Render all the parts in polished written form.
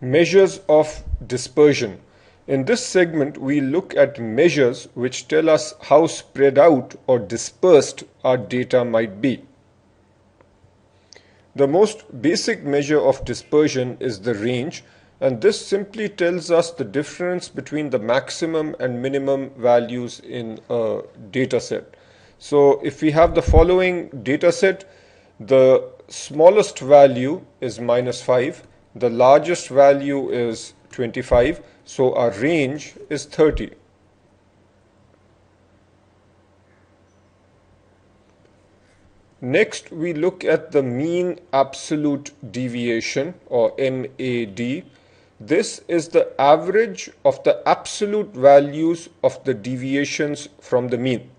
Measures of dispersion. In this segment, we look at measures which tell us how spread out or dispersed our data might be. The most basic measure of dispersion is the range, and this simply tells us the difference between the maximum and minimum values in a data set. So if we have the following data set, the smallest value is -5, the largest value is 25, so our range is 30. Next, we look at the mean absolute deviation, or MAD. This is the average of the absolute values of the deviations from the mean.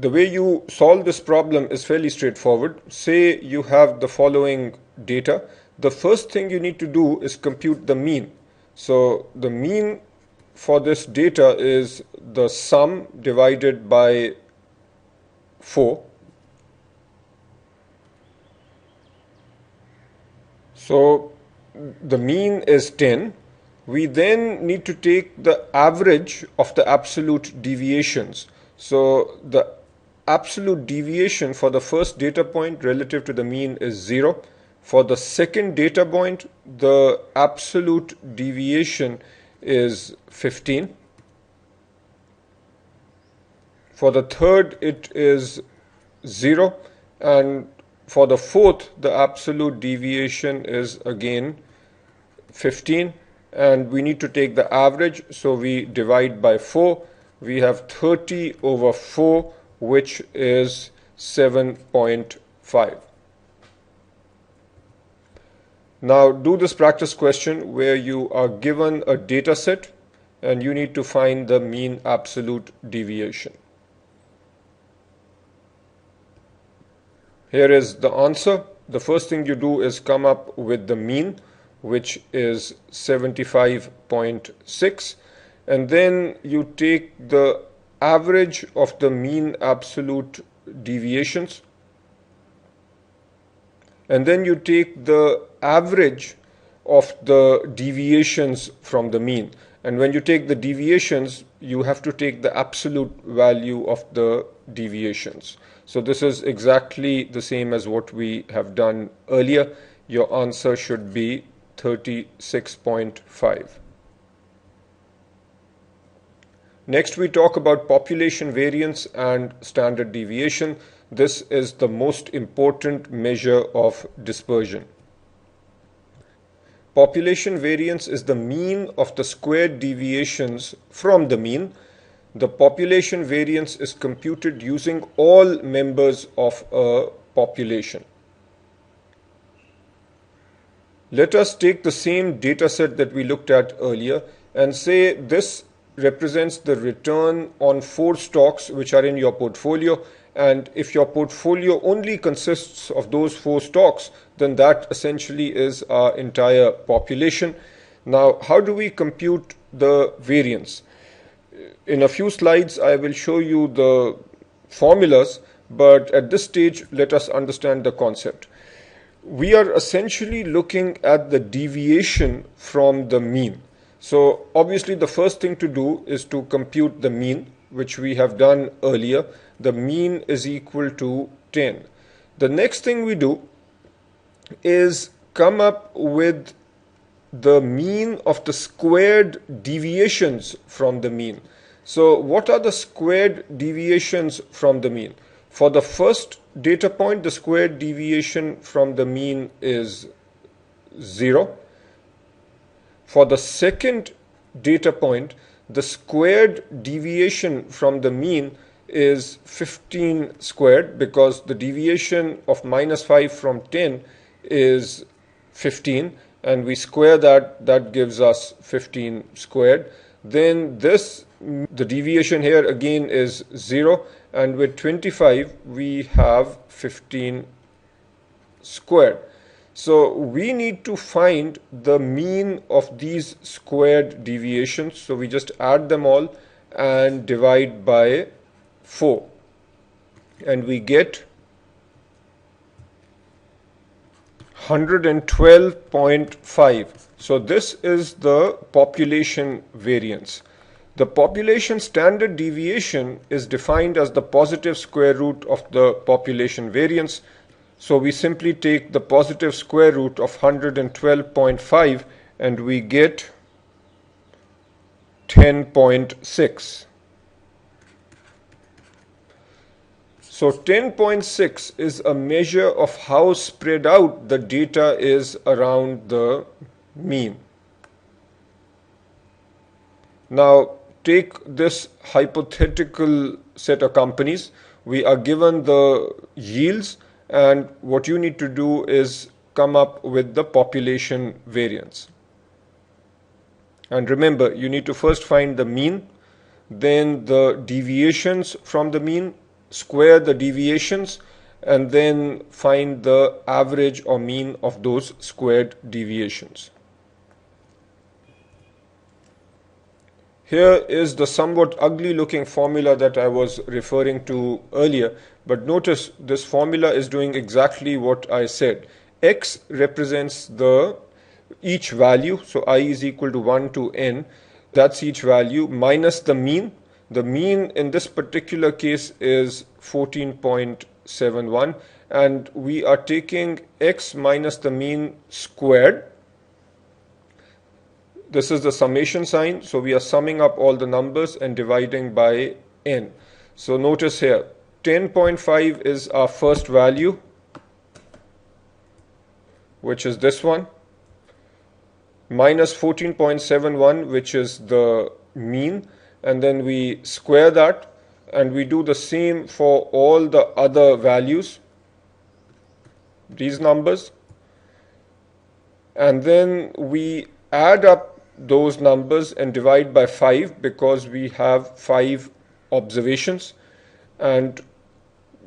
The way you solve this problem is fairly straightforward. Say you have the following data. The first thing you need to do is compute the mean. So the mean for this data is the sum divided by 4. So the mean is 10. We then need to take the average of the absolute deviations. So the absolute deviation for the first data point relative to the mean is 0. For the second data point, the absolute deviation is 15. For the third, it is 0. And for the fourth, the absolute deviation is again 15. And we need to take the average, so we divide by 4. We have 30 over 4, which is 7.5. Now do this practice question where you are given a data set and you need to find the mean absolute deviation. Here is the answer. The first thing you do is come up with the mean, which is 75.6, and then you take the average of the mean absolute deviations, and then you take the average of the deviations from the mean. And when you take the deviations, you have to take the absolute value of the deviations. So this is exactly the same as what we have done earlier. Your answer should be 36.5. Next, we talk about population variance and standard deviation. This is the most important measure of dispersion. Population variance is the mean of the squared deviations from the mean. The population variance is computed using all members of a population. Let us take the same data set that we looked at earlier and say this represents the return on 4 stocks which are in your portfolio, and if your portfolio only consists of those 4 stocks, then that essentially is our entire population. Now, how do we compute the variance? In a few slides, I will show you the formulas, but at this stage, let us understand the concept. We are essentially looking at the deviation from the mean. So obviously the first thing to do is to compute the mean, which we have done earlier. The mean is equal to 10. The next thing we do is come up with the mean of the squared deviations from the mean. So what are the squared deviations from the mean? For the first data point, the squared deviation from the mean is 0. For the second data point, the squared deviation from the mean is 15 squared, because the deviation of -5 from 10 is 15, and we square that gives us 15 squared. Then the deviation here again is 0, and with 25 we have 15 squared. So we need to find the mean of these squared deviations. So we just add them all and divide by 4, and we get 112.5. So this is the population variance. The population standard deviation is defined as the positive square root of the population variance. So we simply take the positive square root of 112.5 and we get 10.6. So 10.6 is a measure of how spread out the data is around the mean. Now take this hypothetical set of companies. We are given the yields, and what you need to do is come up with the population variance. And remember, you need to first find the mean, then the deviations from the mean, square the deviations, and then find the average or mean of those squared deviations. Here is the somewhat ugly looking formula that I was referring to earlier, but notice this formula is doing exactly what I said. X represents each value, so I is equal to 1 to n, that's each value, minus the mean. The mean in this particular case is 14.71, and we are taking x minus the mean squared. This is the summation sign, so we are summing up all the numbers and dividing by n. So notice here, 10.5 is our first value, which is this one, minus 14.71, which is the mean, and then we square that, and we do the same for all the other values, these numbers, and then we add up those numbers and divide by 5 because we have 5 observations, and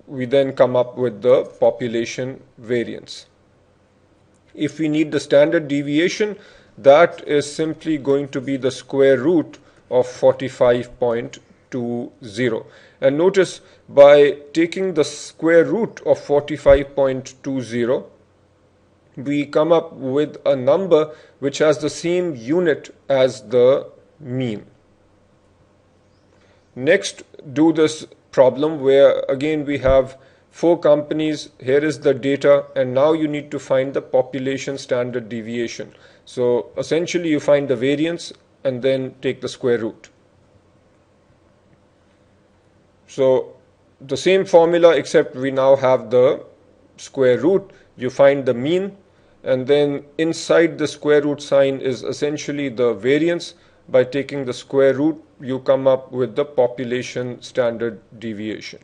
we then come up with the population variance. If we need the standard deviation, that is simply going to be the square root of 45.20. And notice, by taking the square root of 45.20, we come up with a number which has the same unit as the mean. Next, do this problem where again we have 4 companies. Here is the data, and now you need to find the population standard deviation. So essentially you find the variance and then take the square root. So the same formula, except we now have the square root. You find the mean, and then inside the square root sign is essentially the variance. By taking the square root, you come up with the population standard deviation.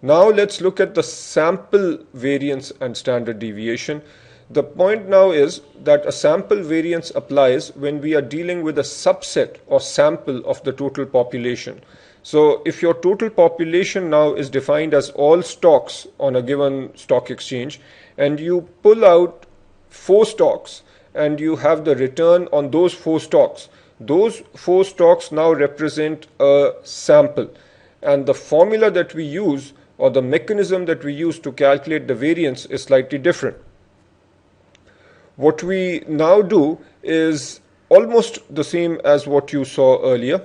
Now let's look at the sample variance and standard deviation. The point now is that a sample variance applies when we are dealing with a subset or sample of the total population. So if your total population now is defined as all stocks on a given stock exchange, and you pull out 4 stocks and you have the return on those 4 stocks now represent a sample, and the formula that we use or the mechanism that we use to calculate the variance is slightly different. What we now do is almost the same as what you saw earlier.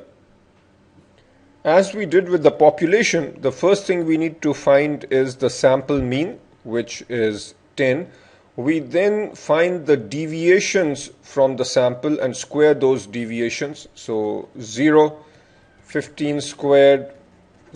As we did with the population, the first thing we need to find is the sample mean, which is 10. We then find the deviations from the sample and square those deviations. So 0, 15 squared,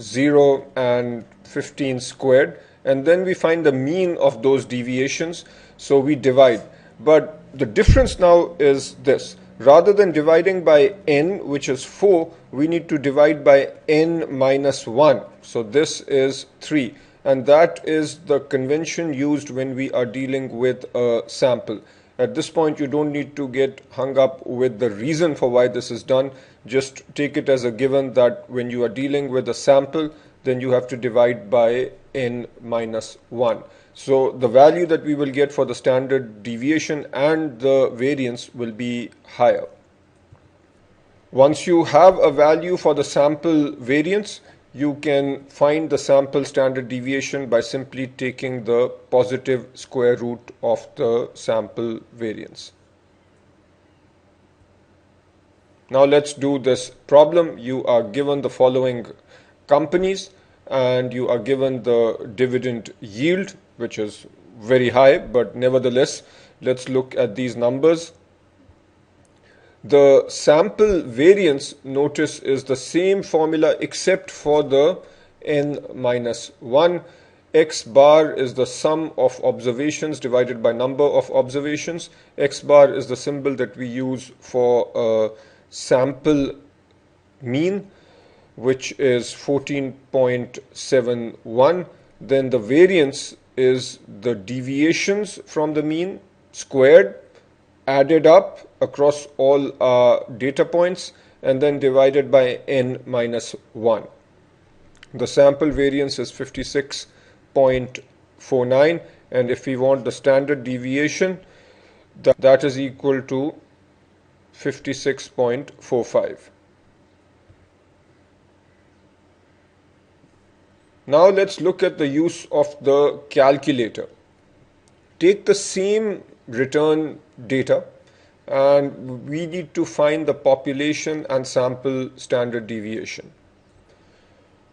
0 and 15 squared, and then we find the mean of those deviations, so we divide. But the difference now is this: rather than dividing by n, which is 4, we need to divide by n minus 1. So this is 3, and that is the convention used when we are dealing with a sample. At this point, you don't need to get hung up with the reason for why this is done. Just take it as a given that when you are dealing with a sample, then you have to divide by n minus 1. So the value that we will get for the standard deviation and the variance will be higher. Once you have a value for the sample variance, you can find the sample standard deviation by simply taking the positive square root of the sample variance. Now let's do this problem. You are given the following companies and you are given the dividend yield, which is very high, but nevertheless, let's look at these numbers. The sample variance, notice, is the same formula except for the n minus 1. X bar is the sum of observations divided by number of observations. X bar is the symbol that we use for a sample mean, which is 14.71. Then the variance is the deviations from the mean squared, added up across all our data points, and then divided by n minus 1. The sample variance is 56.49, and if we want the standard deviation, that is equal to 56.45. Now let's look at the use of the calculator. Take the same return data and we need to find the population and sample standard deviation.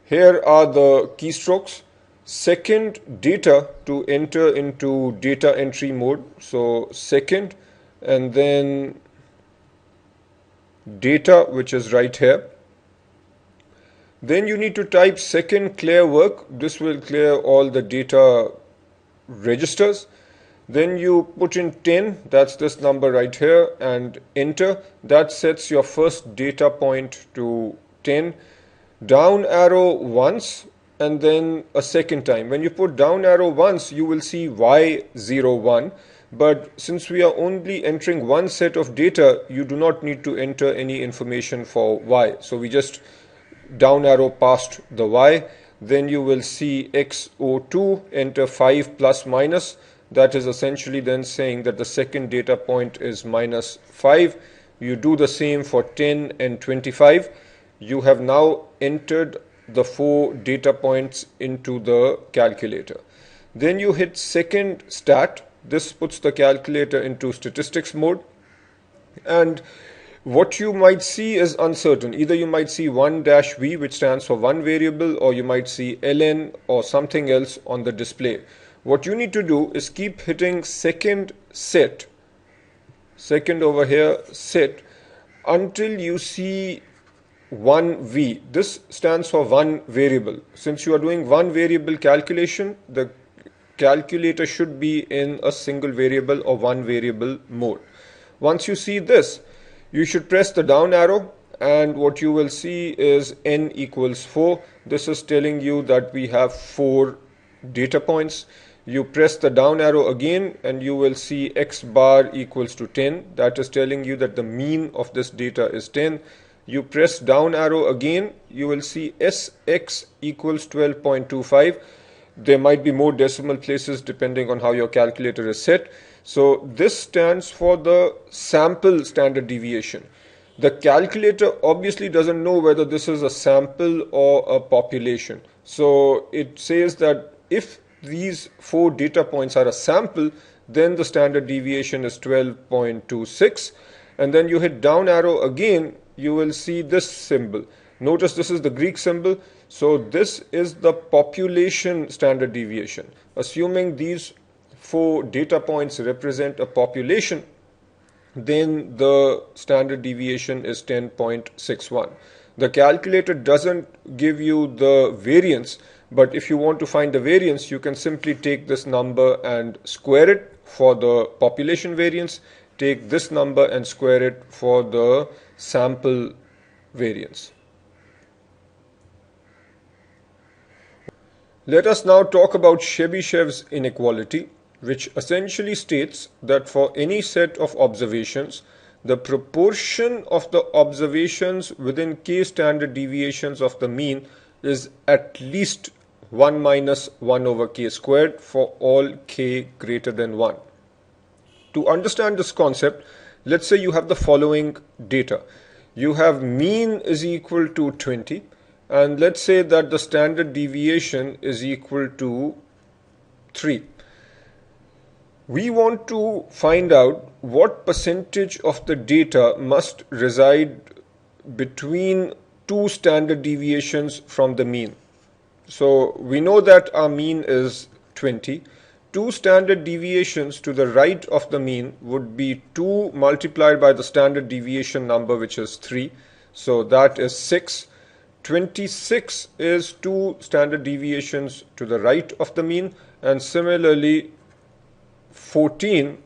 Here are the keystrokes. Second, data to enter into data entry mode. So second, and then data, which is right here. Then you need to type second clear work. This will clear all the data registers. Then you put in 10, that's this number right here, and enter. That sets your first data point to 10. Down arrow once and then a second time. When you put down arrow once, you will see Y01. But since we are only entering one set of data, you do not need to enter any information for Y. So we just down arrow past the Y. Then you will see X02, enter 5 plus minus. That is essentially then saying that the second data point is minus 5. You do the same for 10 and 25. You have now entered the 4 data points into the calculator. Then you hit second stat. This puts the calculator into statistics mode. And what you might see is uncertain. Either you might see 1-V, which stands for one variable, or you might see ln or something else on the display. What you need to do is keep hitting second set, second over here set, until you see 1V. This stands for one variable. Since you are doing one variable calculation, the calculator should be in a single variable or one variable mode. Once you see this, you should press the down arrow, and what you will see is n equals 4. This is telling you that we have 4 data points. You press the down arrow again and you will see X bar equals to 10. That is telling you that the mean of this data is 10. You press down arrow again, you will see SX equals 12.25. There might be more decimal places depending on how your calculator is set. So this stands for the sample standard deviation. The calculator obviously doesn't know whether this is a sample or a population. So it says that if these 4 data points are a sample, then the standard deviation is 12.26. And then you hit down arrow again, you will see this symbol. Notice this is the Greek symbol. So this is the population standard deviation. Assuming these 4 data points represent a population, then the standard deviation is 10.61. The calculator doesn't give you the variance, but if you want to find the variance, you can simply take this number and square it for the population variance, take this number and square it for the sample variance. Let us now talk about Chebyshev's inequality, which essentially states that for any set of observations, the proportion of the observations within k standard deviations of the mean is at least 1 minus 1 over k squared for all k greater than 1. To understand this concept, let's say you have the following data. You have mean is equal to 20 and let's say that the standard deviation is equal to 3. We want to find out what percentage of the data must reside between two standard deviations from the mean. So we know that our mean is 20. Two standard deviations to the right of the mean would be 2 multiplied by the standard deviation number, which is 3. So that is 6. 26 is 2 standard deviations to the right of the mean, and similarly 14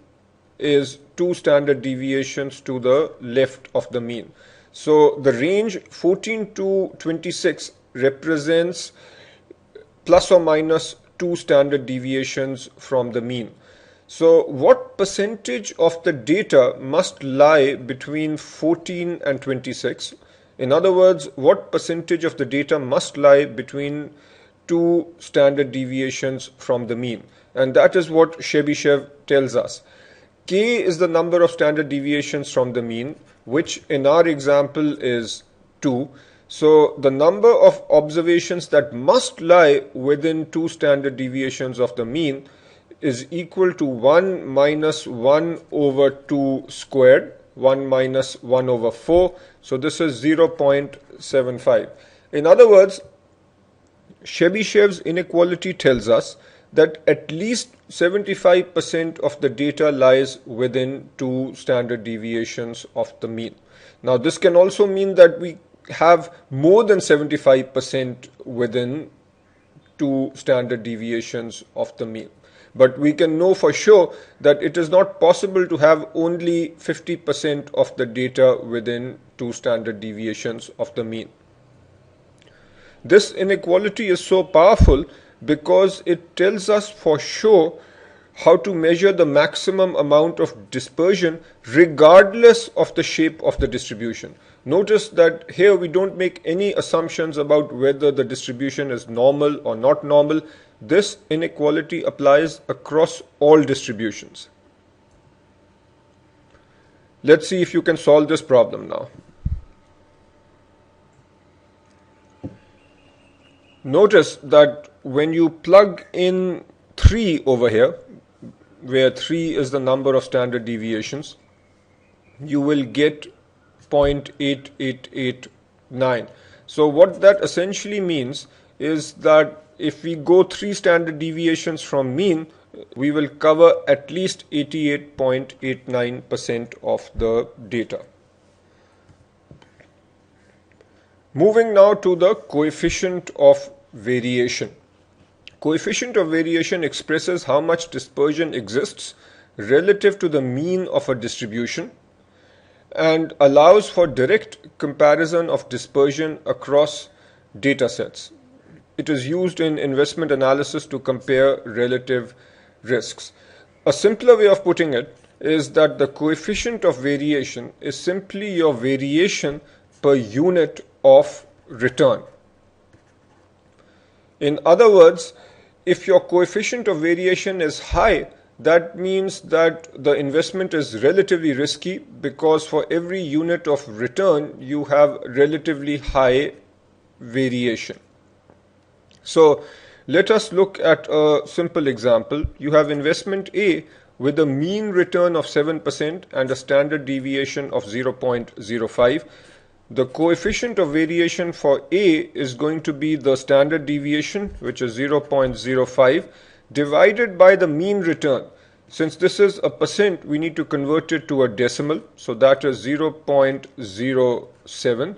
is 2 standard deviations to the left of the mean. So the range 14 to 26 represents plus or minus 2 standard deviations from the mean. So what percentage of the data must lie between 14 and 26? In other words, what percentage of the data must lie between 2 standard deviations from the mean? And that is what Chebyshev tells us. K is the number of standard deviations from the mean, which in our example is 2. So the number of observations that must lie within 2 standard deviations of the mean is equal to 1 minus 1 over 2 squared, 1 minus 1 over 4. So this is 0.75. In other words, Chebyshev's inequality tells us that at least 75% of the data lies within 2 standard deviations of the mean. Now this can also mean that we have more than 75% within 2 standard deviations of the mean. But we can know for sure that it is not possible to have only 50% of the data within 2 standard deviations of the mean. This inequality is so powerful because it tells us for sure how to measure the maximum amount of dispersion regardless of the shape of the distribution. Notice that here we don't make any assumptions about whether the distribution is normal or not normal. This inequality applies across all distributions. Let's see if you can solve this problem now. Notice that when you plug in 3 over here, where 3 is the number of standard deviations, you will get 0.8889. So what that essentially means is that if we go 3 standard deviations from mean, we will cover at least 88.89% of the data. Moving now to the coefficient of variation. Coefficient of variation expresses how much dispersion exists relative to the mean of a distribution and allows for direct comparison of dispersion across data sets. It is used in investment analysis to compare relative risks. A simpler way of putting it is that the coefficient of variation is simply your variation per unit of return. In other words, if your coefficient of variation is high, that means that the investment is relatively risky because for every unit of return you have relatively high variation. So let us look at a simple example. You have investment A with a mean return of 7% and a standard deviation of 0.05. The coefficient of variation for A is going to be the standard deviation, which is 0.05, divided by the mean return. Since this is a percent, we need to convert it to a decimal, so that is 0.07.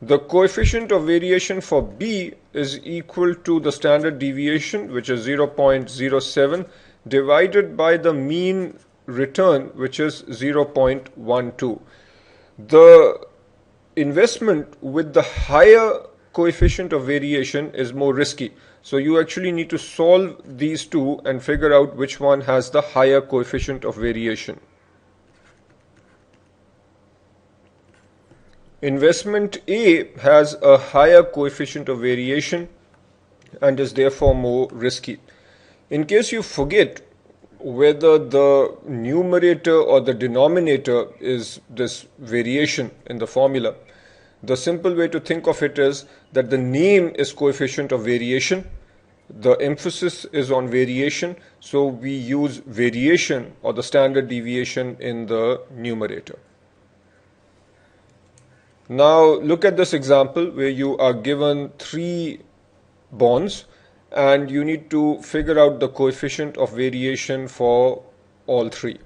The coefficient of variation for B is equal to the standard deviation, which is 0.07, divided by the mean return, which is 0.12. The investment with the higher coefficient of variation is more risky. So you actually need to solve these two and figure out which one has the higher coefficient of variation. Investment A has a higher coefficient of variation and is therefore more risky. In case you forget whether the numerator or the denominator is this variation in the formula, The simple way to think of it is that the name is coefficient of variation. The emphasis is on variation, so we use variation or the standard deviation in the numerator. Now look at this example where you are given 3 bonds and you need to figure out the coefficient of variation for all 3.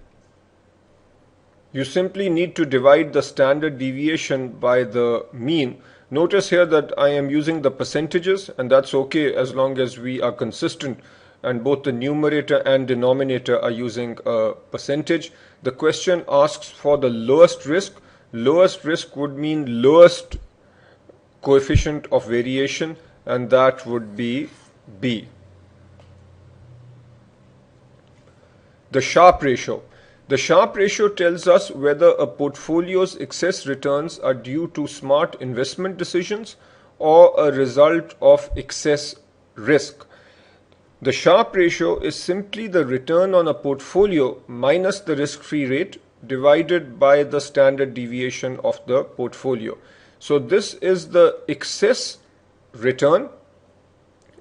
You simply need to divide the standard deviation by the mean. Notice here that I am using the percentages, and that's okay as long as we are consistent and both the numerator and denominator are using a percentage. The question asks for the lowest risk. Lowest risk would mean lowest coefficient of variation, and that would be B. The Sharpe ratio. The Sharpe ratio tells us whether a portfolio's excess returns are due to smart investment decisions or a result of excess risk. The Sharpe ratio is simply the return on a portfolio minus the risk-free rate divided by the standard deviation of the portfolio. So this is the excess return,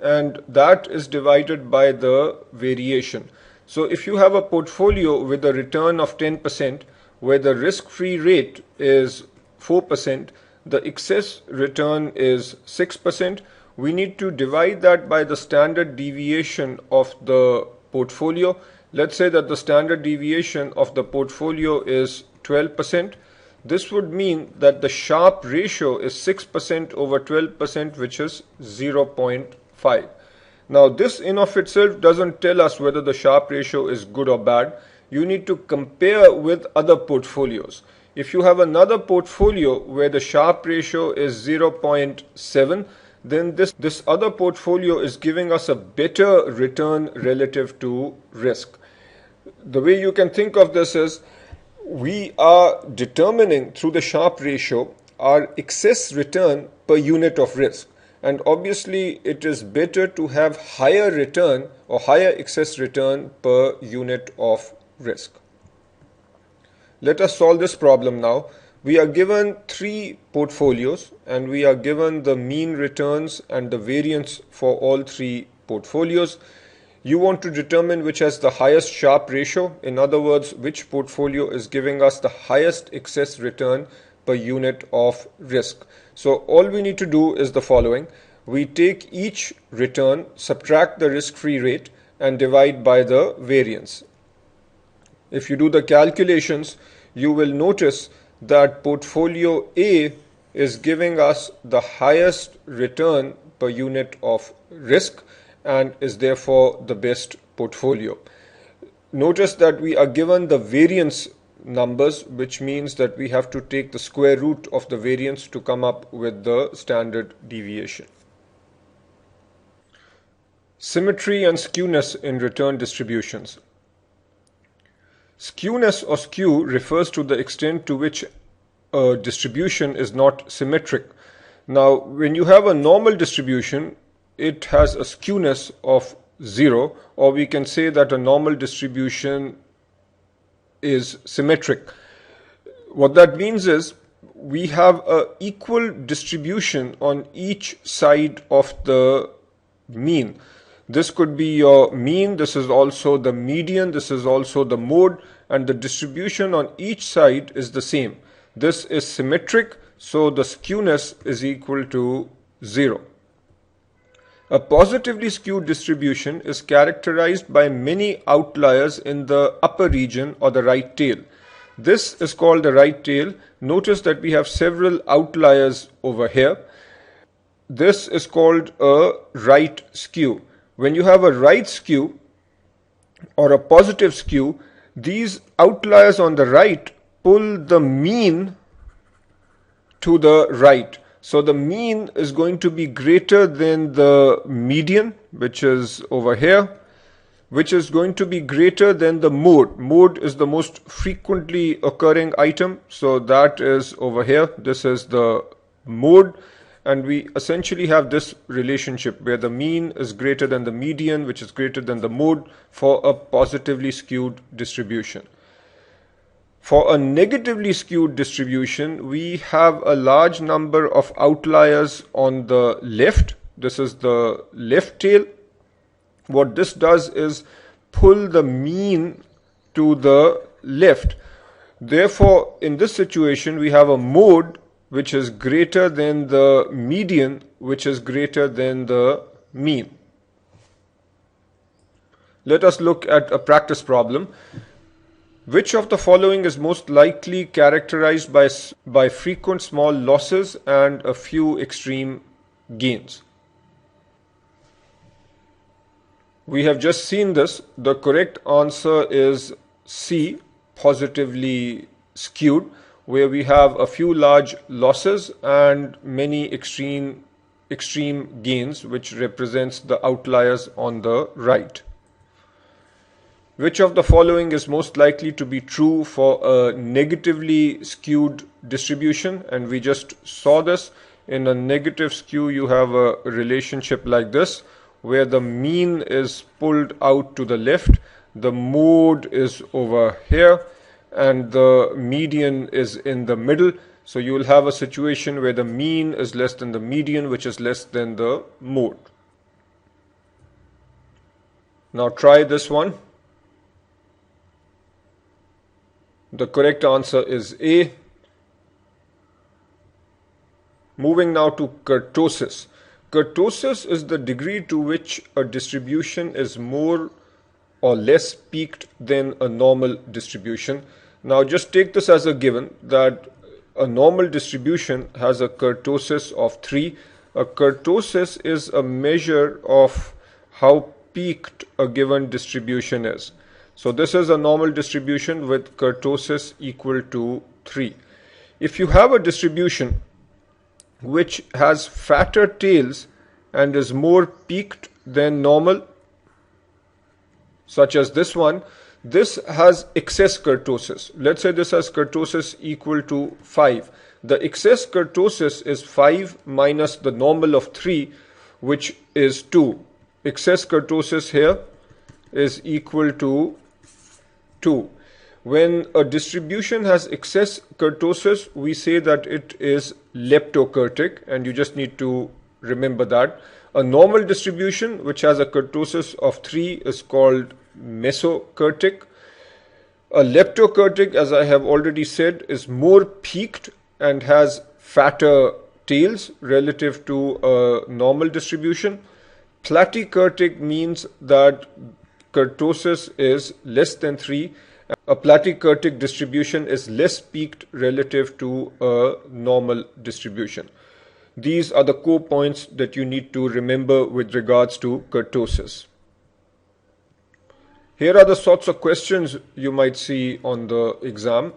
and that is divided by the variation. So if you have a portfolio with a return of 10% where the risk-free rate is 4%, the excess return is 6%, we need to divide that by the standard deviation of the portfolio. Let's say that the standard deviation of the portfolio is 12%. This would mean that the Sharpe ratio is 6% over 12%, which is 0.5. Now this in of itself doesn't tell us whether the Sharpe ratio is good or bad. You need to compare with other portfolios. If you have another portfolio where the Sharpe ratio is 0.7, then this other portfolio is giving us a better return relative to risk. The way you can think of this is we are determining through the Sharpe ratio our excess return per unit of risk. And obviously it is better to have higher return or higher excess return per unit of risk. Let us solve this problem now. We are given 3 portfolios and we are given the mean returns and the variance for all 3 portfolios. You want to determine which has the highest Sharpe ratio. In other words, which portfolio is giving us the highest excess return per unit of risk. So all we need to do is the following. We take each return, subtract the risk-free rate and divide by the variance. If you do the calculations, you will notice that portfolio A is giving us the highest return per unit of risk and is therefore the best portfolio. Notice that we are given the variance numbers, which means that we have to take the square root of the variance to come up with the standard deviation. Symmetry and skewness in return distributions. Skewness or skew refers to the extent to which a distribution is not symmetric. Now, when you have a normal distribution, it has a skewness of 0, or we can say that a normal distribution is symmetric. What that means is we have an equal distribution on each side of the mean. This could be your mean, this is also the median, this is also the mode, and the distribution on each side is the same. This is symmetric, so the skewness is equal to 0. A positively skewed distribution is characterized by many outliers in the upper region or the right tail. This is called the right tail. Notice that we have several outliers over here. This is called a right skew. When you have a right skew or a positive skew, these outliers on the right pull the mean to the right. So the mean is going to be greater than the median, which is over here, which is going to be greater than the mode. Mode is the most frequently occurring item, so that is over here. This is the mode, and we essentially have this relationship where the mean is greater than the median, which is greater than the mode for a positively skewed distribution. For a negatively skewed distribution, we have a large number of outliers on the left. This is the left tail. What this does is pull the mean to the left. Therefore, in this situation, we have a mode which is greater than the median, which is greater than the mean. Let us look at a practice problem. Which of the following is most likely characterized by frequent small losses and a few extreme gains? We have just seen this. The correct answer is C, positively skewed, where we have a few large losses and many extreme gains, which represents the outliers on the right. Which of the following is most likely to be true for a negatively skewed distribution? And we just saw this. In a negative skew, you have a relationship like this, where the mean is pulled out to the left, the mode is over here, and the median is in the middle. So you will have a situation where the mean is less than the median, which is less than the mode. Now try this one. The correct answer is A. Moving now to kurtosis. Kurtosis is the degree to which a distribution is more or less peaked than a normal distribution. Now just take this as a given that a normal distribution has a kurtosis of 3. A kurtosis is a measure of how peaked a given distribution is. So this is a normal distribution with kurtosis equal to 3. If you have a distribution which has fatter tails and is more peaked than normal, such as this one, this has excess kurtosis. Let's say this has kurtosis equal to 5. The excess kurtosis is 5 minus the normal of 3, which is 2. Excess kurtosis here is equal to 2. When a distribution has excess kurtosis, we say that it is leptokurtic, and you just need to remember that. A normal distribution which has a kurtosis of 3 is called mesokurtic. A leptokurtic, as I have already said, is more peaked and has fatter tails relative to a normal distribution. Platykurtic means that kurtosis is less than 3. A platykurtic distribution is less peaked relative to a normal distribution. These are the core points that you need to remember with regards to kurtosis. Here are the sorts of questions you might see on the exam.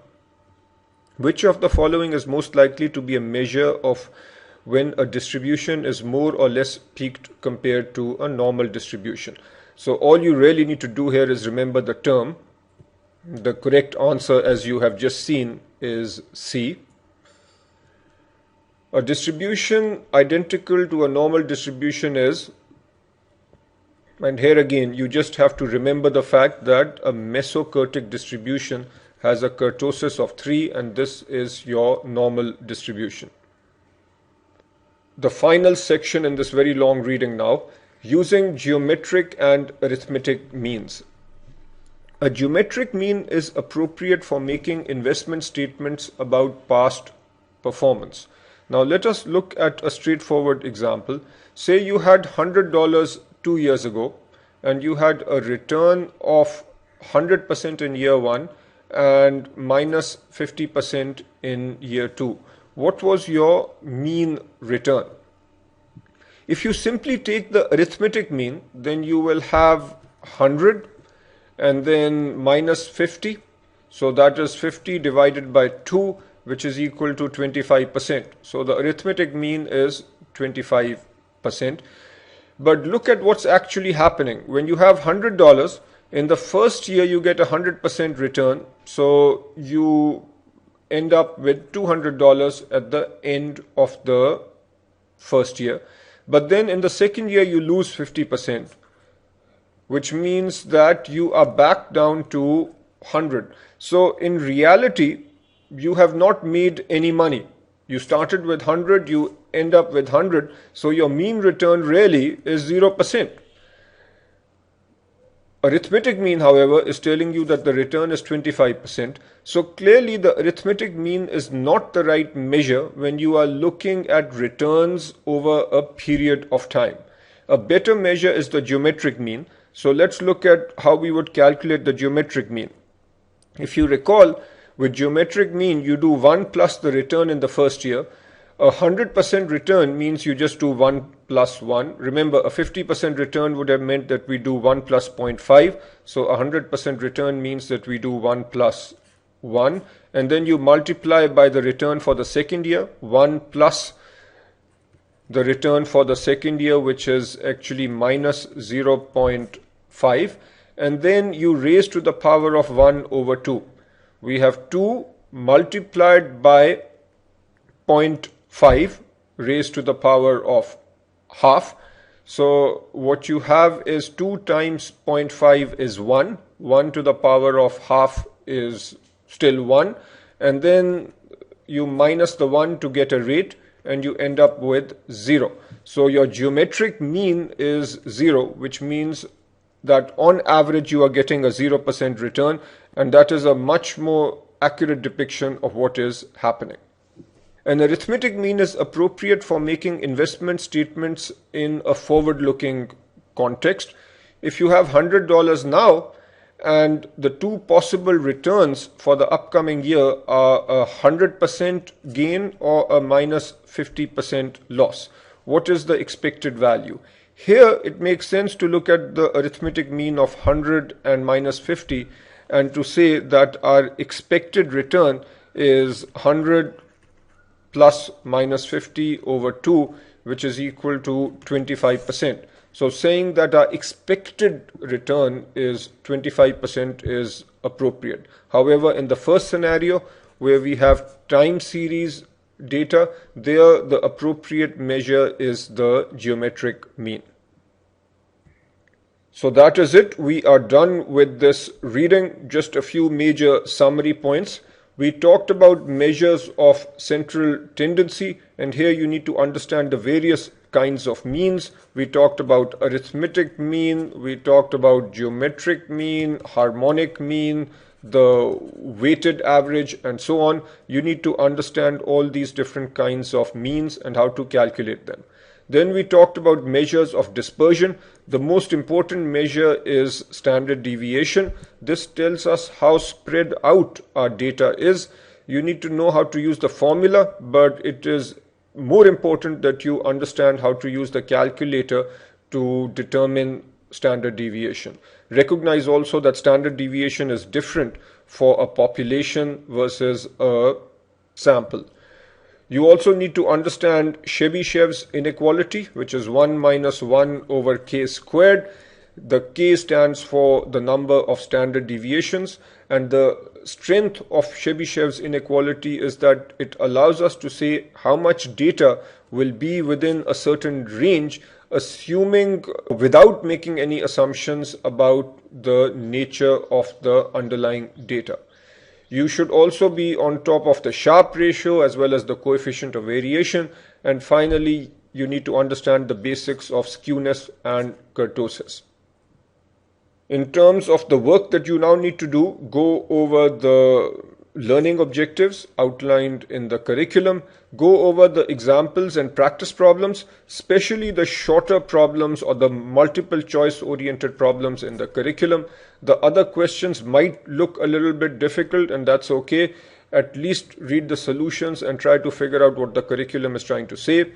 Which of the following is most likely to be a measure of when a distribution is more or less peaked compared to a normal distribution? So all you really need to do here is remember the term. The correct answer, as you have just seen, is C. A distribution identical to a normal distribution is, and here again you just have to remember the fact that a mesokurtic distribution has a kurtosis of 3, and this is your normal distribution. The final section in this very long reading now, using geometric and arithmetic means. A geometric mean is appropriate for making investment statements about past performance. Now let us look at a straightforward example. Say you had $100 2 years ago and you had a return of 100% in year 1 and minus 50% in year 2. What was your mean return? If you simply take the arithmetic mean, then you will have 100 and then minus 50. So that is 50 divided by 2, which is equal to 25%. So the arithmetic mean is 25%. But look at what's actually happening. When you have $100, in the first year you get 100% return. So you end up with $200 at the end of the first year. But then in the second year you lose 50%. Which means that you are back down to 100. So in reality, you have not made any money. You started with 100, you end up with 100, so your mean return really is 0%. Arithmetic mean, however, is telling you that the return is 25%. So clearly the arithmetic mean is not the right measure when you are looking at returns over a period of time. A better measure is the geometric mean. So let's look at how we would calculate the geometric mean. If you recall, with geometric mean, you do 1 plus the return in the first year. 100% return means you just do 1 plus 1. Remember, a 50% return would have meant that we do 1 plus 0.5. So 100% return means that we do 1 plus 1. And then you multiply by the return for the second year, 1 plus the return for the second year, which is actually minus 0.5. And then you raise to the power of 1 over 2. We have 2 multiplied by 0.5 raised to the power of half. So what you have is 2 times 0.5 is 1. 1 to the power of half is still 1. And then you minus the 1 to get a rate, and you end up with 0. So your geometric mean is 0, which means that on average you are getting a 0% return, and that is a much more accurate depiction of what is happening. An arithmetic mean is appropriate for making investment statements in a forward-looking context. If you have $100 now and the two possible returns for the upcoming year are a 100% gain or a minus 50% loss, what is the expected value? Here it makes sense to look at the arithmetic mean of 100 and minus 50 and to say that our expected return is 100 plus minus 50 over 2, which is equal to 25%. So saying that our expected return is 25% is appropriate. However, in the first scenario where we have time series data, there the appropriate measure is the geometric mean. So that is it. We are done with this reading. Just a few major summary points. We talked about measures of central tendency, and here you need to understand the various kinds of means. We talked about arithmetic mean, we talked about geometric mean, harmonic mean, the weighted average, and so on. You need to understand all these different kinds of means and how to calculate them. Then we talked about measures of dispersion. The most important measure is standard deviation. This tells us how spread out our data is. You need to know how to use the formula, but it is more important that you understand how to use the calculator to determine standard deviation. Recognize also that standard deviation is different for a population versus a sample. You also need to understand Chebyshev's inequality, which is 1 minus 1 over k squared. The k stands for the number of standard deviations, and the strength of Chebyshev's inequality is that it allows us to say how much data will be within a certain range, assuming without making any assumptions about the nature of the underlying data. You should also be on top of the Sharpe ratio as well as the coefficient of variation. And finally, you need to understand the basics of skewness and kurtosis. In terms of the work that you now need to do, go over the learning objectives outlined in the curriculum, go over the examples and practice problems, especially the shorter problems or the multiple choice oriented problems in the curriculum. The other questions might look a little bit difficult, and that's okay. At least read the solutions and try to figure out what the curriculum is trying to say.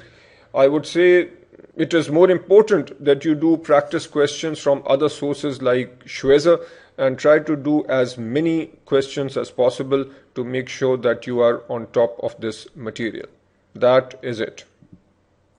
I would say it is more important that you do practice questions from other sources like Schweser, and try to do as many questions as possible to make sure that you are on top of this material. That is it.